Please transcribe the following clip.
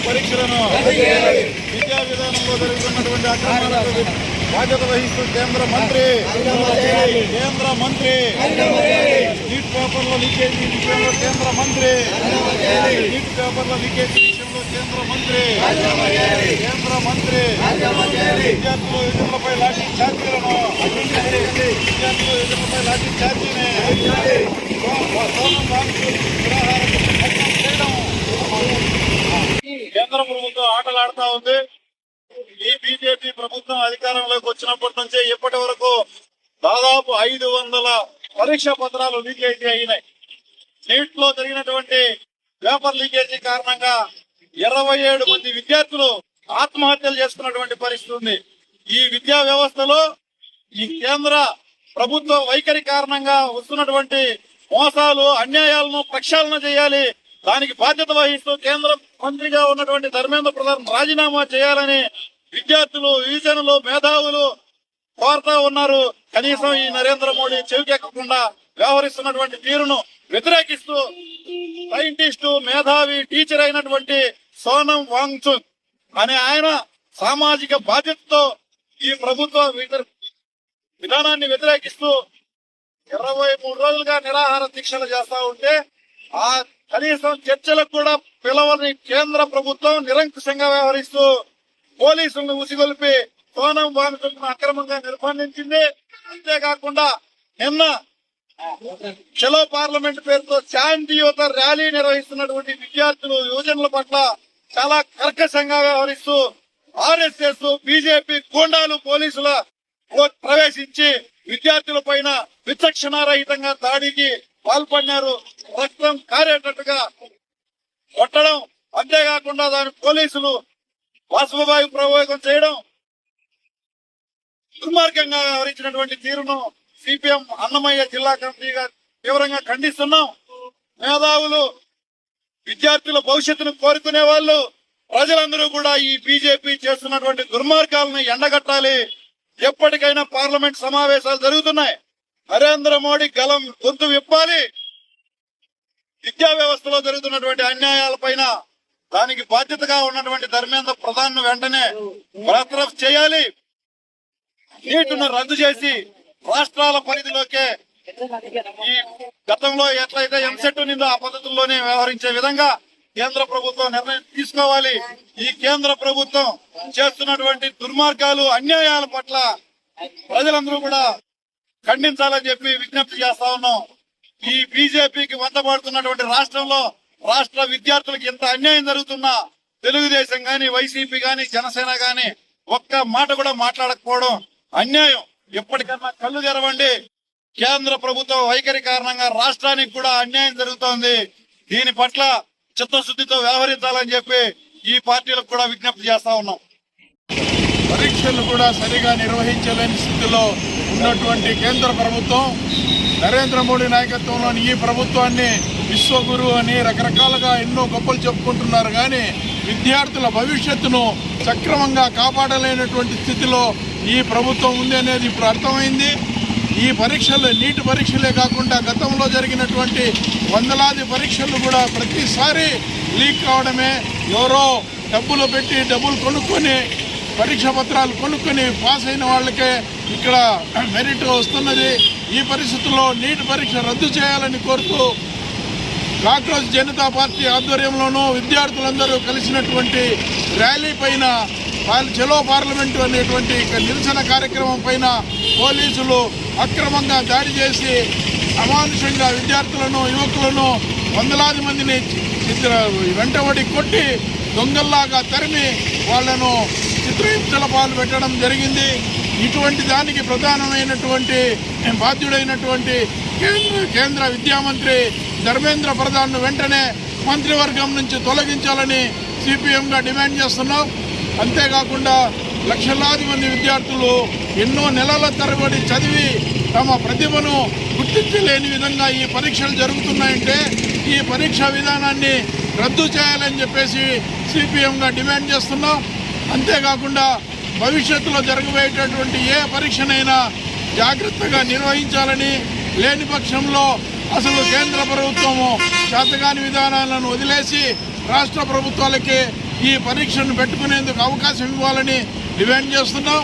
పరీక్షలను విద్యా విధానంలో జరుగుతున్నటువంటి అక్రమాలకు బాధ్యత వహిస్తూ కేంద్ర మంత్రి నీట్ పేపర్ల లీకేజీ విషయంలో కేంద్ర మంత్రి నీట్ పేపర్ల లీకేజీ విషయంలో కేంద్ర మంత్రి విద్యార్థులు ఎదురులపై లాఠీ ఛార్జీలను కేంద్ర ప్రభుత్వం ఆటలాడుతా ఉంది. ఈ బీజేపీ ప్రభుత్వం అధికారంలోకి వచ్చినప్పటి నుంచే ఇప్పటి వరకు దాదాపు 500 పరీక్షా పత్రాలు లీకేజీ అయినాయి. నీట్ లో జరిగినటువంటి పేపర్ లీకేజీ కారణంగా 27 మంది విద్యార్థులు ఆత్మహత్యలు చేసుకున్నటువంటి పరిస్థితి ఉంది. ఈ విద్యా వ్యవస్థలో ఈ కేంద్ర ప్రభుత్వ వైఖరి కారణంగా వస్తున్నటువంటి మోసాలు అన్యాయాలను ప్రక్షాళన చేయాలి. దానికి బాధ్యత వహిస్తూ కేంద్ర మంత్రిగా ఉన్నటువంటి ధర్మేంద్ర ప్రధాన్ రాజీనామా చేయాలని విద్యార్థులు, యువజనులు, మేధావులు కోరుతా ఉన్నారు. కనీసం ఈ నరేంద్ర మోడీ చెవికెక్కకుండా వ్యవహరిస్తున్నటువంటి తీరును వ్యతిరేకిస్తూ సైంటిస్టు, మేధావి, టీచర్ అయినటువంటి సోనం వాంగ్చుక్ అనే ఆయన సామాజిక బాధ్యతతో ఈ ప్రభుత్వ విధానాన్ని వ్యతిరేకిస్తూ 23 రోజులుగా నిరాహార దీక్షలు చేస్తా ఉంటే ఆ కనీసం చర్చలకు కూడా పిలవని కేంద్ర ప్రభుత్వం నిరంకుశంగా వ్యవహరిస్తూ పోలీసులను ఉసిగొల్పి సోనం వాంగ్చుక్ అక్రమంగా నిర్బంధించింది. అంతేకాకుండా నిన్న చలో పార్లమెంట్ పేరుతో శాంతియుత ర్యాలీ నిర్వహిస్తున్నటువంటి విద్యార్థులు, యువజనుల పట్ల చాలా కర్కశంగా వ్యవహరిస్తూ ఆర్ఎస్ఎస్, బీజేపీ గూండాలు పోలీసుల ప్రవేశించి విద్యార్థుల పైన విచక్షణారహితంగా దాడికి పాల్పడినారు. రక్తం కారేటట్టుగా కొట్టడం, అంతేకాకుండా దాని పోలీసులు బాష్పవాయు ప్రయోగం చేయడం, దుర్మార్గంగా వ్యవహరించినటువంటి తీరును సిపిఎం అన్నమయ్య జిల్లా కమిటీగా తీవ్రంగా ఖండిస్తున్నాం. మేధావులు, విద్యార్థుల భవిష్యత్తును కోరుకునే వాళ్ళు, ప్రజలందరూ కూడా ఈ బీజేపీ చేస్తున్నటువంటి దుర్మార్గాలను ఎండగట్టాలి. ఎప్పటికైనా పార్లమెంట్ సమావేశాలు జరుగుతున్నాయి. నరేంద్ర మోడీ గొంతు విప్పాలి. విద్యా వ్యవస్థలో జరుగుతున్నటువంటి అన్యాయాలపైన దానికి బాధ్యతగా ఉన్నటువంటి ధర్మేంద్ర ప్రధాన్ ను వెంటనే బర్తరఫ్ చేయాలి. నీటును రద్దు చేసి రాష్ట్రాల పరిధిలోకే ఈ గతంలో ఎట్లయితే ఎంసెట్ నిందో ఆ పద్ధతుల్లోనే వ్యవహరించే విధంగా కేంద్ర ప్రభుత్వం నిర్ణయం తీసుకోవాలి. ఈ కేంద్ర ప్రభుత్వం చేస్తున్నటువంటి దుర్మార్గాలు, అన్యాయాల పట్ల ప్రజలందరూ కూడా ఖండించాలని చెప్పి విజ్ఞప్తి చేస్తా ఉన్నాం. ఈ బీజేపీకి వంతపడుతున్నటువంటి రాష్ట్రంలో రాష్ట్ర విద్యార్థులకు ఎంత అన్యాయం జరుగుతున్నా తెలుగుదేశం గాని, వైసీపీ గాని, జనసేన గాని ఒక్క మాట కూడా మాట్లాడకపోవడం అన్యాయం. ఎప్పటికన్నా కళ్ళు తెరవండి. కేంద్ర ప్రభుత్వ వైఖరి కారణంగా రాష్ట్రానికి కూడా అన్యాయం జరుగుతోంది. దీని పట్ల చిత్తశుద్ధితో వ్యవహరించాలని చెప్పి ఈ పార్టీలకు కూడా విజ్ఞప్తి చేస్తా ఉన్నాం. పరీక్షలు కూడా సరిగా నిర్వహించలేని స్థితిలో ఉన్నటువంటి కేంద్ర ప్రభుత్వం, నరేంద్ర మోడీ నాయకత్వంలోని ఈ ప్రభుత్వాన్ని విశ్వగురు అని రకరకాలుగా ఎన్నో గొప్పలు చెప్పుకుంటున్నారు. కానీ విద్యార్థుల భవిష్యత్తును సక్రమంగా కాపాడలేనటువంటి స్థితిలో ఈ ప్రభుత్వం ఉంది అనేది ఇప్పుడు అర్థమైంది. ఈ పరీక్షలు నీట్ పరీక్షలే కాకుండా గతంలో జరిగినటువంటి వందలాది పరీక్షలు కూడా ప్రతిసారి లీక్ కావడమే. ఎవరో డబ్బులు కొనుక్కొని పరీక్ష పత్రాలు కొనుక్కొని పాస్ అయిన వాళ్ళకే ఇక్కడ మెరిట్ వస్తున్నది. ఈ పరిస్థితుల్లో నీట్ పరీక్ష రద్దు చేయాలని కోరుతూ కాక్రోచ్ జనతా పార్టీ ఆధ్వర్యంలోనూ విద్యార్థులందరూ కలిసినటువంటి ర్యాలీ పైన చలో పార్లమెంటు అనేటువంటి నిరసన కార్యక్రమం పైన పోలీసులు అక్రమంగా దాడి చేసి అమానుషంగా విద్యార్థులను, యువకులను వందలాది మందిని వెంటబడి కొట్టి దొంగల్లాగా తరిమి వాళ్లను చిత్రహింసల పాలు పెట్టడం జరిగింది. ఇటువంటి దానికి ప్రధానమైనటువంటి బాధ్యుడైనటువంటి కేంద్ర విద్యామంత్రి ధర్మేంద్ర ప్రధాన్ను వెంటనే మంత్రివర్గం నుంచి తొలగించాలని సిపిఎంగా డిమాండ్ చేస్తున్నాం. అంతేకాకుండా లక్షలాది మంది విద్యార్థులు ఎన్నో నెలల తరబడి చదివి తమ ప్రతిభను గుర్తించలేని విధంగా ఈ పరీక్షలు జరుగుతున్నాయంటే ఈ పరీక్షా విధానాన్ని రద్దు చేయాలని చెప్పేసి సిపిఎంగా డిమాండ్ చేస్తున్నాం. అంతేకాకుండా భవిష్యత్తులో జరగబోయేటటువంటి ఏ పరీక్షనైనా జాగ్రత్తగా నిర్వహించాలని, లేని పక్షంలో అసలు కేంద్ర ప్రభుత్వము చేతగాని విధానాలను వదిలేసి రాష్ట్ర ప్రభుత్వాలకి ఈ పరీక్షను పెట్టుకునేందుకు అవకాశం ఇవ్వాలని డిమాండ్ చేస్తున్నాం.